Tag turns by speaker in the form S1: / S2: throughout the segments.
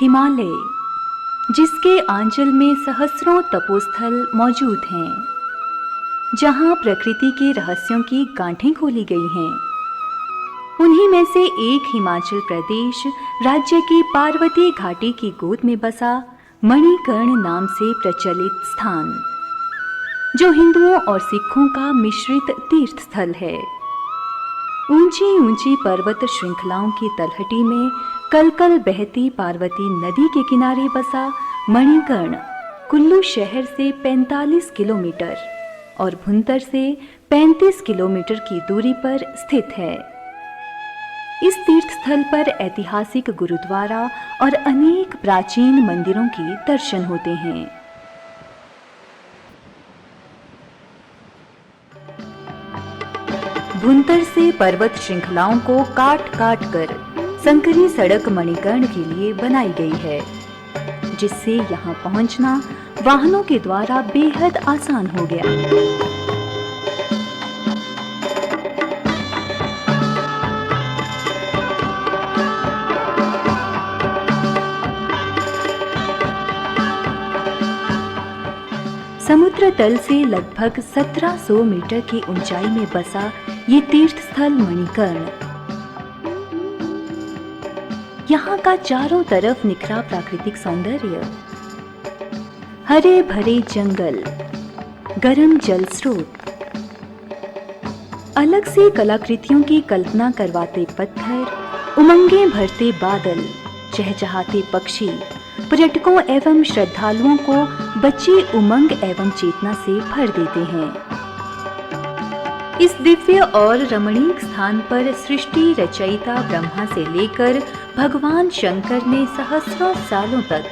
S1: हिमालय, जिसके आंचल में सहस्रों तपोस्थल मौजूद हैं, जहां प्रकृति के रहस्यों की गांठें खोली गई हैं। उन्हीं में से एक हिमाचल प्रदेश राज्य की पार्वती घाटी की गोद में बसा मणिकर्ण नाम से प्रचलित स्थान, जो हिंदुओं और सिखों का मिश्रित तीर्थ स्थल है। ऊंची ऊंची पर्वत श्रृंखलाओं की तलहटी में कलकल बहती पार्वती नदी के किनारे बसा मणिकर्ण कुल्लू शहर से 45 किलोमीटर और भुंतर से 35 किलोमीटर की दूरी पर स्थित है। इस तीर्थ स्थल पर ऐतिहासिक गुरुद्वारा और अनेक प्राचीन मंदिरों के दर्शन होते हैं। भुंतर से पर्वत श्रृंखलाओं को काट काट कर संकरी सड़क मणिकर्ण के लिए बनाई गई है, जिससे यहाँ पहुँचना वाहनों के द्वारा बेहद आसान हो गया। समुद्र तल से लगभग 1700 मीटर की ऊंचाई में बसा ये तीर्थ स्थल मणिकर्ण, यहाँ का चारों तरफ निखरा प्राकृतिक सौंदर्य, हरे भरे जंगल, गर्म जल स्रोत, अलग से कलाकृतियों की कल्पना करवाते पत्थर, उमंगे भरते बादल, चहचहाते पक्षी पर्यटकों एवं श्रद्धालुओं को बची उमंग एवं चेतना से भर देते हैं। इस दिव्य और रमणीक स्थान पर सृष्टि रचयिता ब्रह्मा से लेकर भगवान शंकर ने सहस्रों सालों तक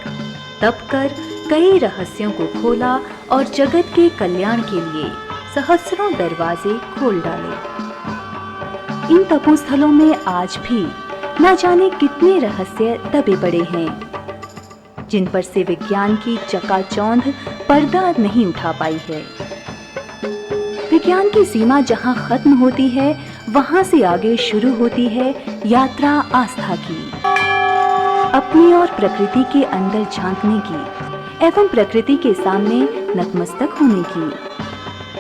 S1: तप कर कई रहस्यों को खोला और जगत के कल्याण के लिए सहस्रों दरवाजे खोल डाले। इन तपोस्थलों में आज भी न जाने कितने रहस्य दबे पड़े हैं, जिन पर से विज्ञान की चकाचौंध पर्दा नहीं उठा पाई है। विज्ञान की सीमा जहां खत्म होती है, वहां से आगे शुरू होती है यात्रा आस्था की, अपनी और प्रकृति के अंदर झांकने की एवं प्रकृति के सामने नतमस्तक होने की।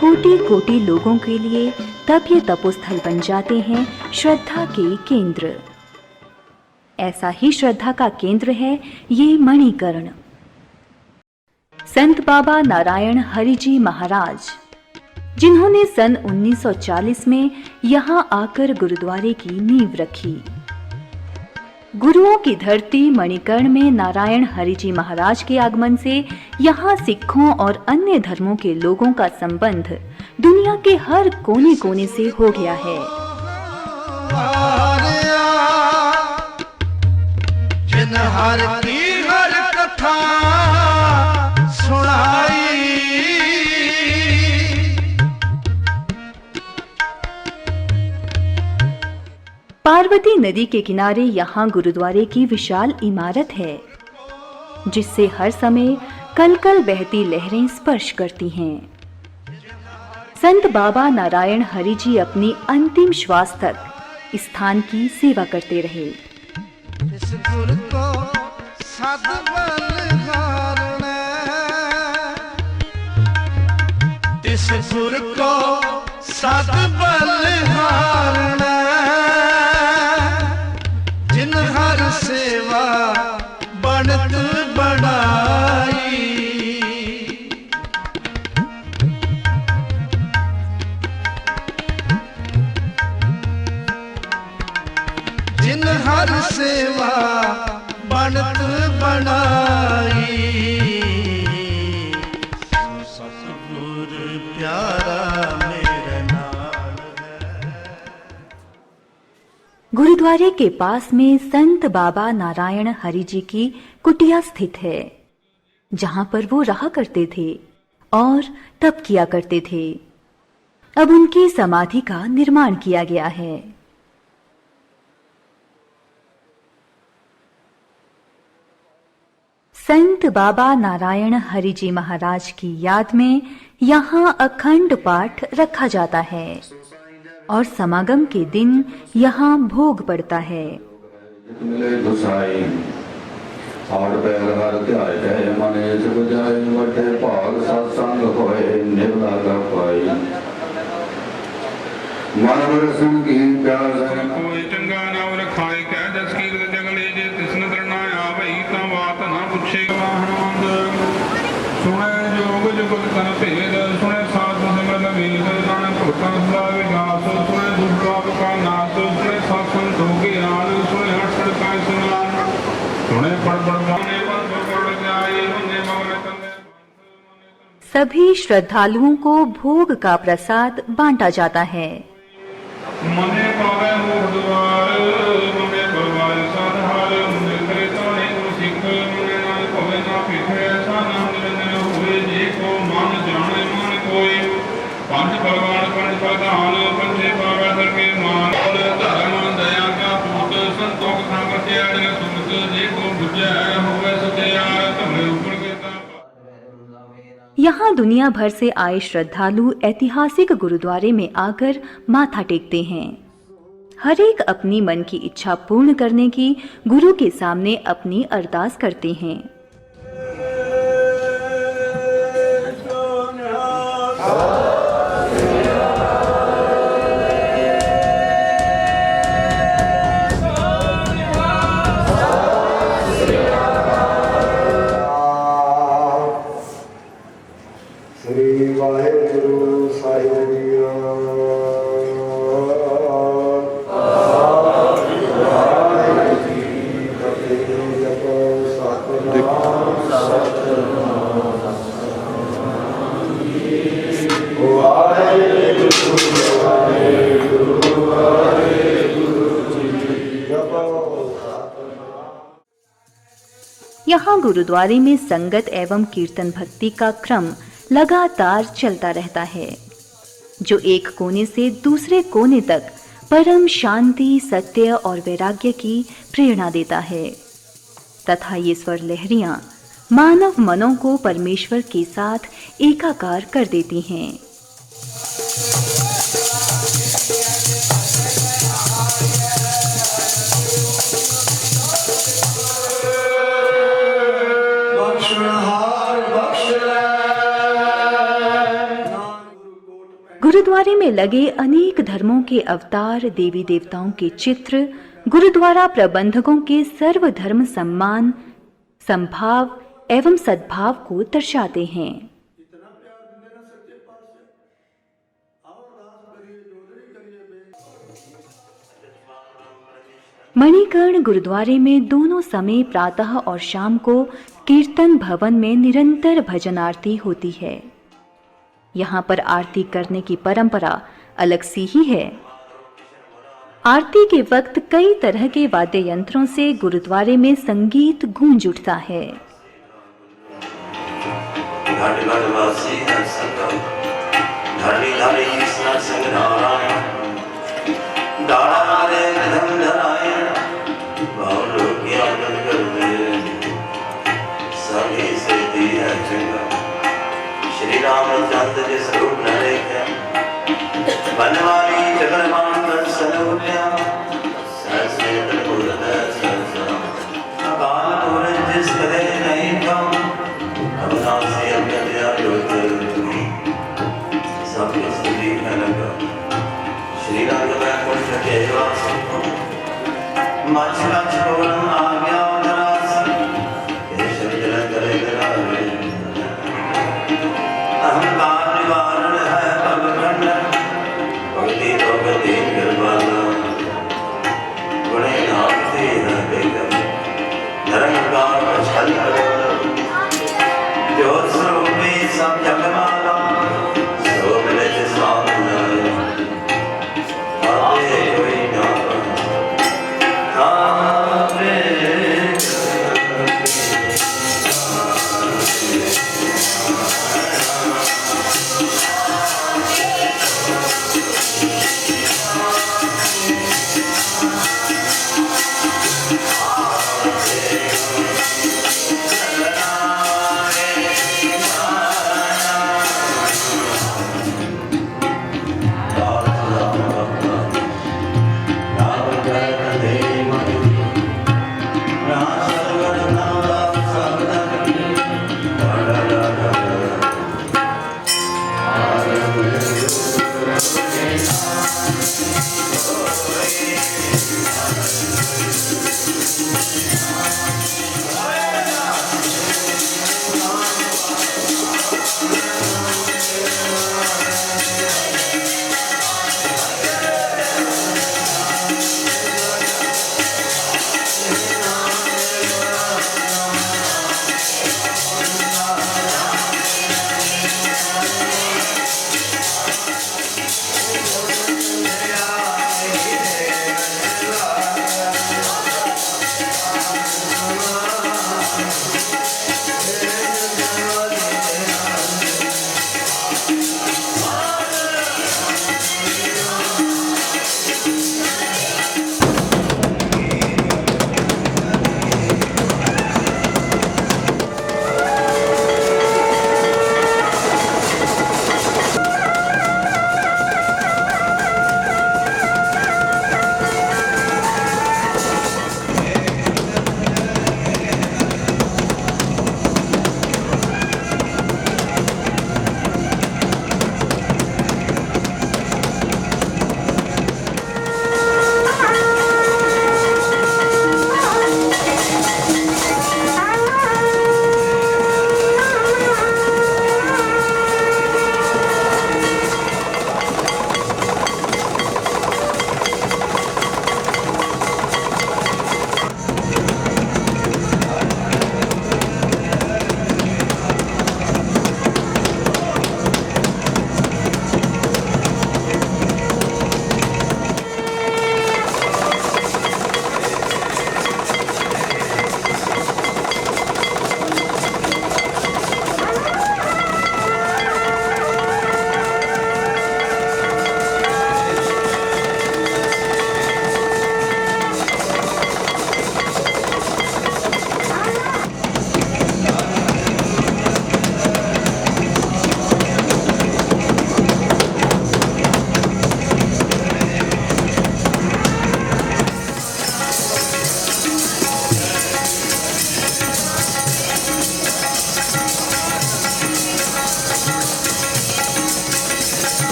S1: कोटि कोटि लोगों के लिए तब ये तपोस्थल बन जाते हैं श्रद्धा के केंद्र। ऐसा ही श्रद्धा का केंद्र है ये मणिकर्ण। संत बाबा नारायण हरि जी महाराज, जिन्होंने सन 1940 में यहाँ आकर गुरुद्वारे की नींव रखी। गुरुओं की धरती मणिकर्ण में नारायण हरि जी महाराज के आगमन से यहाँ सिखों और अन्य धर्मों के लोगों का संबंध दुनिया के हर कोने कोने से हो गया है।
S2: हर की हर कथा सुनाई,
S1: पार्वती नदी के किनारे यहाँ गुरुद्वारे की विशाल इमारत है, जिससे हर समय कलकल बहती लहरें स्पर्श करती हैं। संत बाबा नारायण हरि जी अपनी अंतिम श्वास तक इस स्थान की सेवा करते रहे।
S2: इस गुर को सद बलिहारने, इस गुर को सद बलिहारने, जिन हर सेवा बनत बनाई, जिन हर सेवा बनत बनाई, सतगुर प्यारा मेरे नाल है।
S1: गुरुद्वारे के पास में संत बाबा नारायण हरि जी की कुटिया स्थित है, जहां पर वो रहा करते थे और तप किया करते थे। अब उनकी समाधि का निर्माण किया गया है। संत बाबा नारायण हरि जी महाराज की याद में यहाँ अखंड पाठ रखा जाता है और समागम के दिन यहाँ भोग पड़ता है।
S3: हाड़ पैर हर ध्याय गए मनेश बुझाए वटे भाग सत्संग होए निवला का पाई मन बरसन की प्यास है
S4: कोई चंगा नाम रखाए कह जस कीरत जगले जे तिसन दरना आवई ता बात ना पुछे वाहनवंद सुने जोग जुगत तन भेद सुने साधु सिमरन वेद नानक भगता सदा विगास सुने दुष्पाप का नाश सुने सासन धो ज्ञान सुने हट का स्नान सुने पढ़ गाने पर जाए मुझे मगन तंदे
S1: सभी श्रद्धालुओं को भोग का प्रसाद बांटा जाता है।
S4: मने पावे मोह द्वार मने परवार साधार मने करे ताने को सिख मने नाल कोवे ना पीठे ऐसा नाम निरंजन हुए जे को मन जाने मन कोई पंच भगवान पंच प्रधान पंचे पावे धर के मान और धर्म दया का पूत संतोष संग त्याग सुमत जे को बुझे हुए सत्यार तुम्हें ऊपर के
S1: यहाँ दुनिया भर से आए श्रद्धालु ऐतिहासिक गुरुद्वारे में आकर माथा टेकते हैं। हर एक अपनी मन की इच्छा पूर्ण करने की गुरु के सामने अपनी अरदास करते हैं। यहाँ गुरुद्वारे में संगत एवं कीर्तन भक्ति का क्रम लगातार चलता रहता है, जो एक कोने से दूसरे कोने तक परम शांति, सत्य और वैराग्य की प्रेरणा देता है तथा ये स्वर लहरियां मानव मनों को परमेश्वर के साथ एकाकार कर देती हैं। गुरुद्वारे में लगे अनेक धर्मों के अवतार, देवी देवताओं के चित्र गुरुद्वारा प्रबंधकों के सर्वधर्म सम्मान, संभाव एवं सद्भाव को दर्शाते हैं। मणिकर्ण गुरुद्वारे में दोनों समय प्रातः और शाम को कीर्तन भवन में निरंतर भजन आरती होती है। यहाँ पर आरती करने की परंपरा अलग सी ही है। आरती के वक्त कई तरह के वाद्य यंत्रों से गुरुद्वारे में संगीत गूंज उठता है।
S5: श्री रामचंद्र जिस रूप न देखे बनवारी जगन्मान दर्शन हुआ सहस्र पूरत काल पूरन जिस कदे नहीं था अविनाशी अव्यय ज्योति सब स्तुति में लगा श्री राम वैकुंठ के वास मच मच पूर्ण आज्ञा दरास केशव जल करे करावे अहंकार निवारण है भगखंड भक्ति भगवती निर्वाणा गुणे नामते न बेगम निरंकार छल जो स्वरूप में सब जगमाला सो मिले सामने आते कोई ना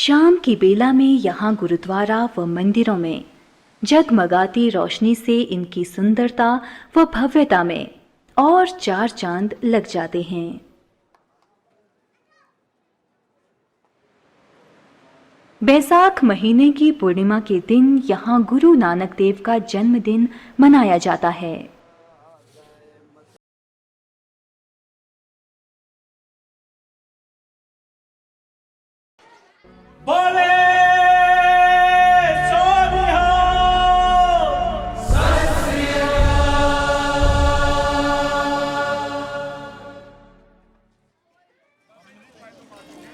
S1: शाम की बेला में यहाँ गुरुद्वारा व मंदिरों में जगमगाती रोशनी से इनकी सुंदरता व भव्यता में और 4 चांद लग जाते हैं। बैसाख महीने की पूर्णिमा के दिन यहाँ गुरु नानक देव का जन्मदिन मनाया जाता है।
S6: बोले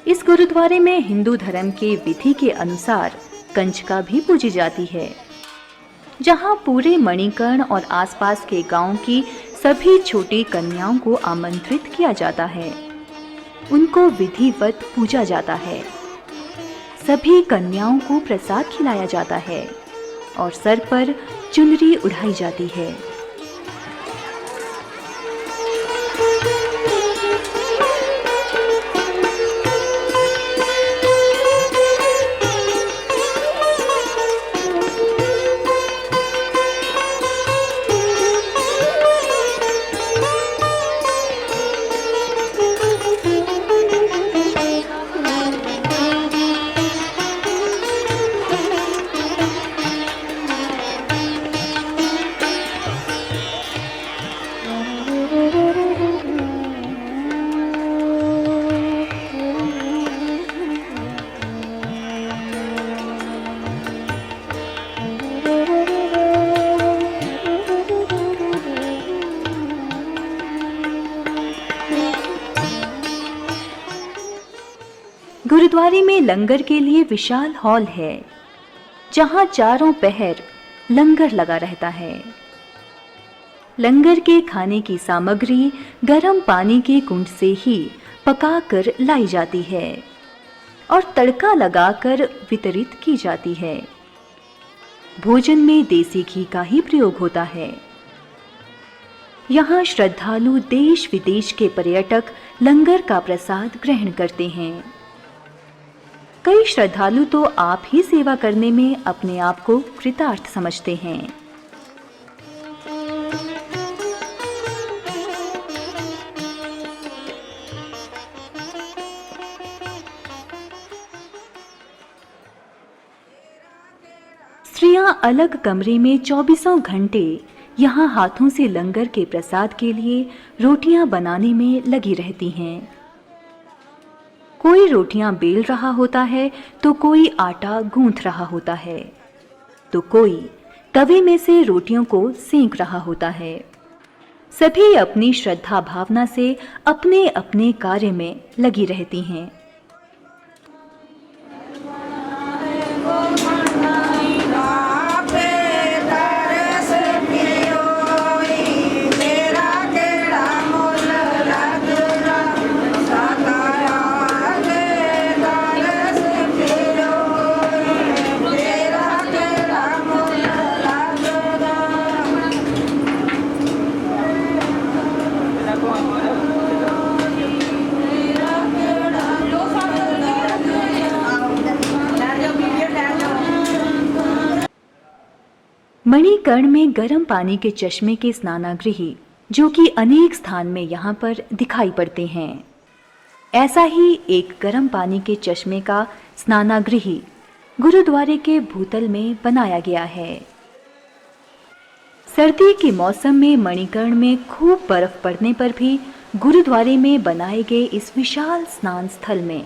S1: इस गुरुद्वारे में हिंदू धर्म के विधि के अनुसार कंजका भी पूजी जाती है, जहां पूरे मणिकर्ण और आसपास के गांव की सभी छोटी कन्याओं को आमंत्रित किया जाता है। उनको विधिवत पूजा जाता है। सभी कन्याओं को प्रसाद खिलाया जाता है और सर पर चुनरी उड़ाई जाती है। गुरुद्वारे में लंगर के लिए विशाल हॉल है, जहां चारों पहर लंगर लगा रहता है। लंगर के खाने की सामग्री गर्म पानी के कुंड से ही पकाकर लाई जाती है और तड़का लगाकर वितरित की जाती है। भोजन में देसी घी का ही प्रयोग होता है। यहाँ श्रद्धालु देश विदेश के पर्यटक लंगर का प्रसाद ग्रहण करते हैं। कई श्रद्धालु तो आप ही सेवा करने में अपने आप को कृतार्थ समझते हैं। स्त्रियां अलग कमरे में 24 घंटे यहाँ हाथों से लंगर के प्रसाद के लिए रोटियां बनाने में लगी रहती हैं। कोई रोटियां बेल रहा होता है तो कोई आटा गूंथ रहा होता है, तो कोई तवे में से रोटियों को सेंक रहा होता है। सभी अपनी श्रद्धा भावना से अपने अपने कार्य में लगी रहती हैं। मणिकर्ण में गर्म पानी के चश्मे के स्नानागृह जो कि अनेक स्थान में यहाँ पर दिखाई पड़ते हैं, ऐसा ही एक गर्म पानी के चश्मे का स्नानागृह गुरुद्वारे के भूतल में बनाया गया है। सर्दी के मौसम में मणिकर्ण में खूब बर्फ पड़ने पर भी गुरुद्वारे में बनाए गए इस विशाल स्नान स्थल में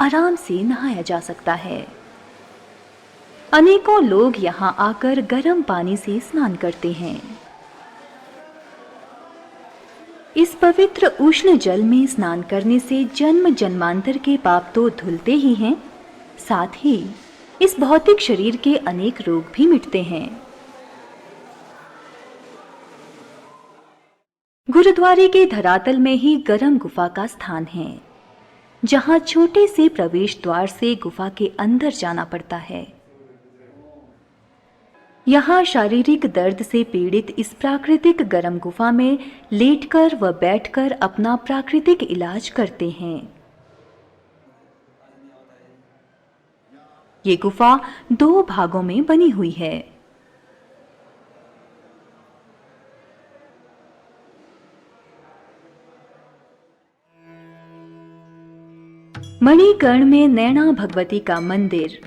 S1: आराम से नहाया जा सकता है। अनेकों लोग यहाँ आकर गर्म पानी से स्नान करते हैं। इस पवित्र उष्ण जल में स्नान करने से जन्म जन्मांतर के पाप तो धुलते ही हैं, साथ ही इस भौतिक शरीर के अनेक रोग भी मिटते हैं। गुरुद्वारे के धरातल में ही गर्म गुफा का स्थान है, जहां छोटे से प्रवेश द्वार से गुफा के अंदर जाना पड़ता है। यहाँ शारीरिक दर्द से पीड़ित इस प्राकृतिक गर्म गुफा में लेटकर व बैठकर अपना प्राकृतिक इलाज करते हैं। ये गुफा 2 भागों में बनी हुई है। मणिकर्ण में नैना भगवती का मंदिर,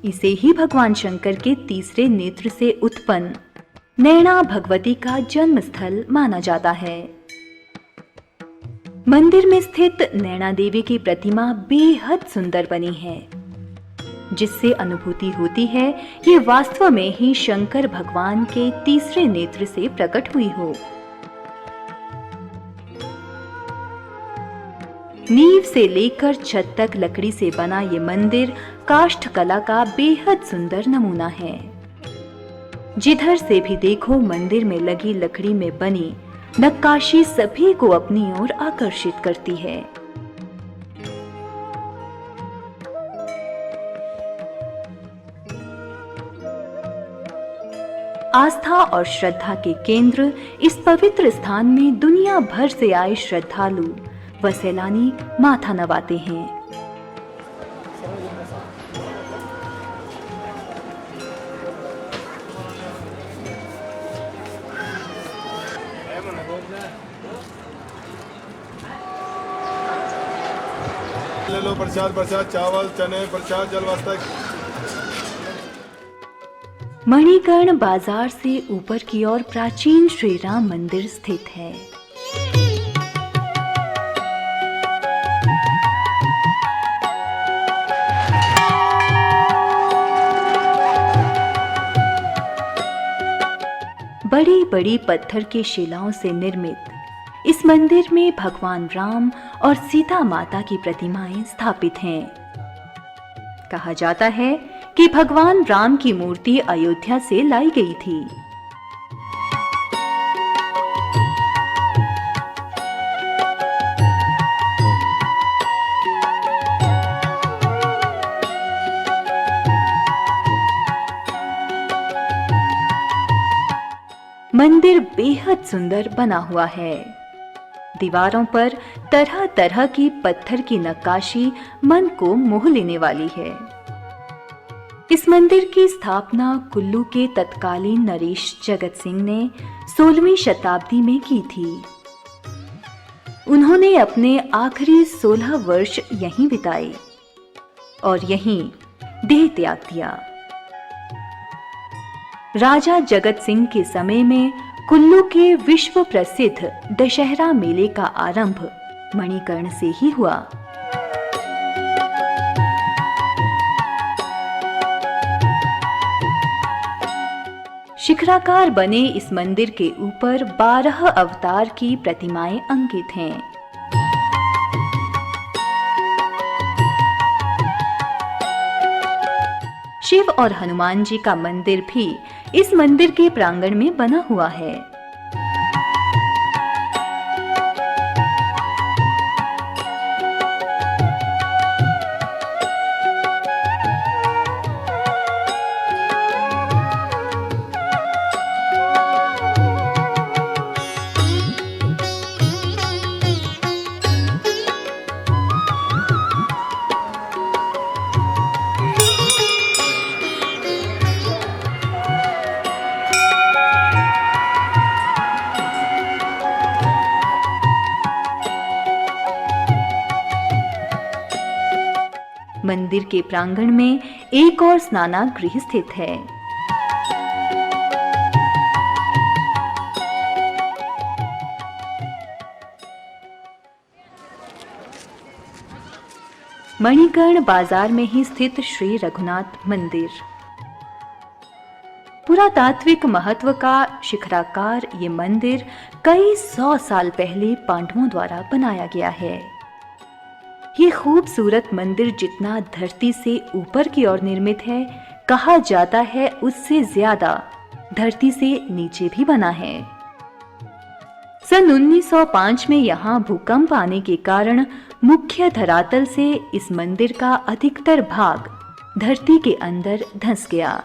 S1: इसे ही भगवान शंकर के तीसरे नेत्र से उत्पन्न नैना भगवती का जन्म स्थल माना जाता है। मंदिर में स्थित नैना देवी की प्रतिमा बेहद सुंदर बनी है, जिससे अनुभूति होती है ये वास्तव में ही शंकर भगवान के तीसरे नेत्र से प्रकट हुई हो। नींव से लेकर छत तक लकड़ी से बना ये मंदिर काष्ठ कला का बेहद सुंदर नमूना है। जिधर से भी देखो मंदिर में लगी लकड़ी में बनी नक्काशी सभी को अपनी ओर आकर्षित करती है। आस्था और श्रद्धा के केंद्र इस पवित्र स्थान में दुनिया भर से आए श्रद्धालु व सैलानी माथा नवाते हैं।
S6: ले लो प्रसाद चावल चने प्रसाद जलवास्ता।
S1: मणिकर्ण बाजार से ऊपर की ओर प्राचीन श्री राम मंदिर स्थित है। बड़ी बड़ी पत्थर की शिलाओं से निर्मित इस मंदिर में भगवान राम और सीता माता की प्रतिमाएं स्थापित हैं। कहा जाता है कि भगवान राम की मूर्ति अयोध्या से लाई गई थी। मंदिर बेहद सुंदर बना हुआ है। दीवारों पर तरह तरह की पत्थर की नक्काशी मन को मोह लेने वाली है। इस मंदिर की स्थापना कुल्लू के तत्कालीन नरेश जगत सिंह ने 16वीं शताब्दी में की थी। उन्होंने अपने आखिरी 16 वर्ष यहीं बिताए और यहीं देह त्याग दिया। राजा जगत सिंह के समय में कुल्लू के विश्व प्रसिद्ध दशहरा मेले का आरंभ मणिकर्ण से ही हुआ। शिखराकार बने इस मंदिर के ऊपर 12 अवतार की प्रतिमाएं अंकित हैं। शिव और हनुमान जी का मंदिर भी इस मंदिर के प्रांगण में बना हुआ है। मंदिर के प्रांगण में एक और स्नानागृह स्थित है। मणिकर्ण बाजार में ही स्थित श्री रघुनाथ मंदिर पुरातात्विक महत्व का शिखराकार ये मंदिर कई 100 साल पहले पांडवों द्वारा बनाया गया है। ये खूबसूरत मंदिर जितना धरती से ऊपर की ओर निर्मित है, कहा जाता है उससे ज्यादा धरती से नीचे भी बना है। सन 1905 में यहाँ भूकंप आने के कारण मुख्य धरातल से इस मंदिर का अधिकतर भाग धरती के अंदर धंस गया।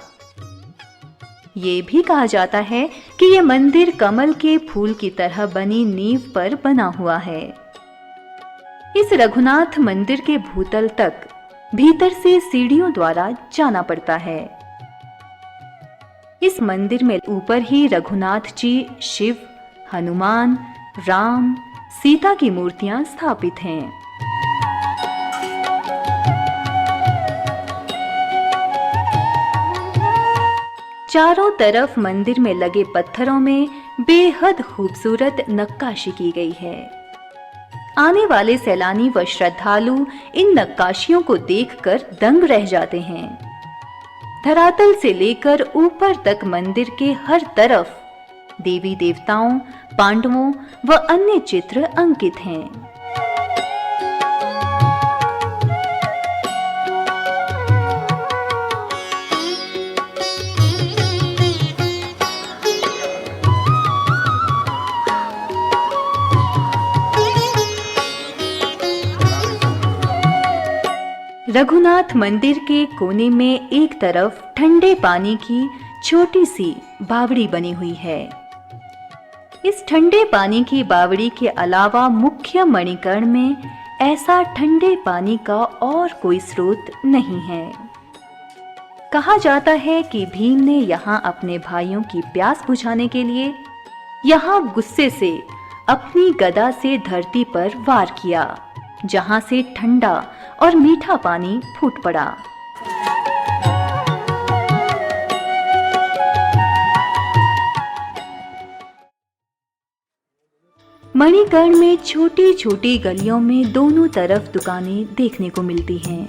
S1: ये भी कहा जाता है कि यह मंदिर कमल के फूल की तरह बनी नींव पर बना हुआ है। इस रघुनाथ मंदिर के भूतल तक भीतर से सीढ़ियों द्वारा जाना पड़ता है। इस मंदिर में ऊपर ही रघुनाथ जी, शिव, हनुमान, राम, सीता की मूर्तियां स्थापित हैं। चारों तरफ मंदिर में लगे पत्थरों में बेहद खूबसूरत नक्काशी की गई है। आने वाले सैलानी व श्रद्धालु इन नक्काशियों को देखकर दंग रह जाते हैं। धरातल से लेकर ऊपर तक मंदिर के हर तरफ देवी देवताओं, पांडवों व अन्य चित्र अंकित हैं। रघुनाथ मंदिर के कोने में एक तरफ ठंडे पानी की छोटी सी बावड़ी बनी हुई है। इस ठंडे पानी की बावड़ी के अलावा मुख्य मणिकर्ण में ऐसा ठंडे पानी का और कोई स्रोत नहीं है। कहा जाता है कि भीम ने यहाँ अपने भाइयों की प्यास बुझाने के लिए यहाँ गुस्से से अपनी गदा से धरती पर वार किया, जहां से ठंडा और मीठा पानी फूट पड़ा। मणिकर्ण में छोटी छोटी गलियों में दोनों तरफ दुकानें देखने को मिलती हैं।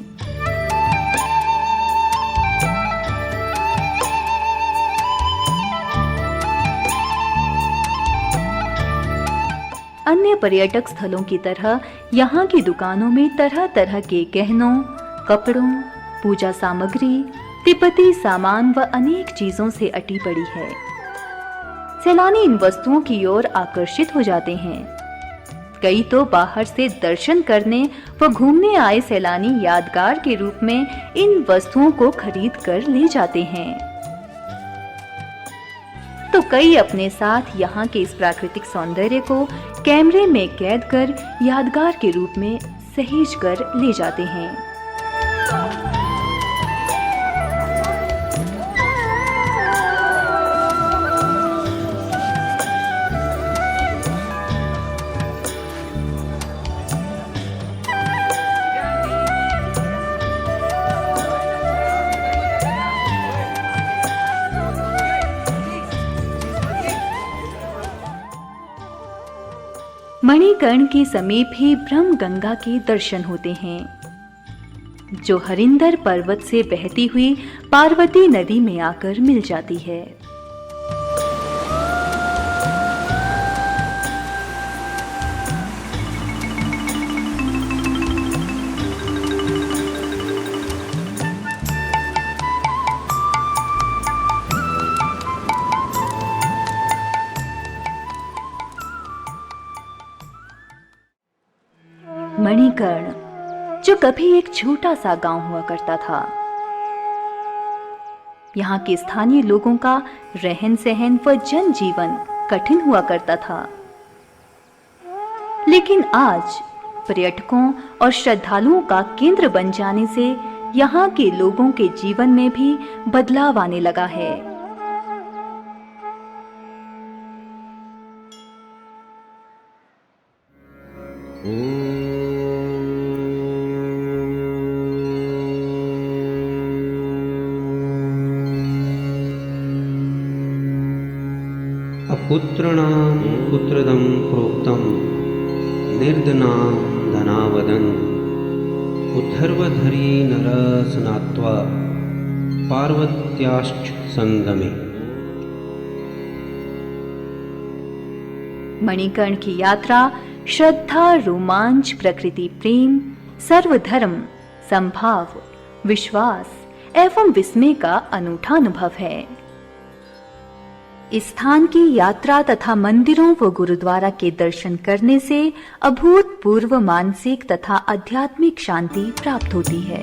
S1: अन्य पर्यटक स्थलों की तरह यहाँ की दुकानों में तरह तरह के गहनों, कपड़ों, पूजा सामग्री, तिब्बती सामान व अनेक चीजों से अटी पड़ी है। सैलानी इन वस्तुओं की ओर आकर्षित हो जाते हैं। कई तो बाहर से दर्शन करने व घूमने आए सैलानी यादगार के रूप में इन वस्तुओं को खरीद कर ले जाते हैं, तो कई अपने साथ यहाँ के इस प्राकृतिक सौंदर्य को कैमरे में कैद कर यादगार के रूप में सहेज कर ले जाते हैं। मणिकर्ण के समीप ही ब्रह्म गंगा के दर्शन होते हैं, जो हरिंदर पर्वत से बहती हुई पार्वती नदी में आकर मिल जाती है। मणिकर्ण, जो कभी एक छोटा सा गांव हुआ करता था। यहाँ के स्थानीय लोगों का रहन सहन व जनजीवन कठिन हुआ करता था, लेकिन आज पर्यटकों और श्रद्धालुओं का केंद्र बन जाने से यहाँ के लोगों के जीवन में भी बदलाव आने लगा है।
S7: पुत्रणां पुत्रदं प्रोक्तं निर्धनां धनावदन् उद्धर्वधरी नर स्नात्वा पार्वत्याश्च संगमे।
S1: मणिकर्ण की यात्रा श्रद्धा, रोमांच, प्रकृति प्रेम, सर्वधर्म, संभाव, विश्वास एवं विस्मय का अनूठा अनुभव है। इस स्थान की यात्रा तथा मंदिरों व गुरुद्वारा के दर्शन करने से अभूतपूर्व मानसिक तथा आध्यात्मिक शांति प्राप्त होती है।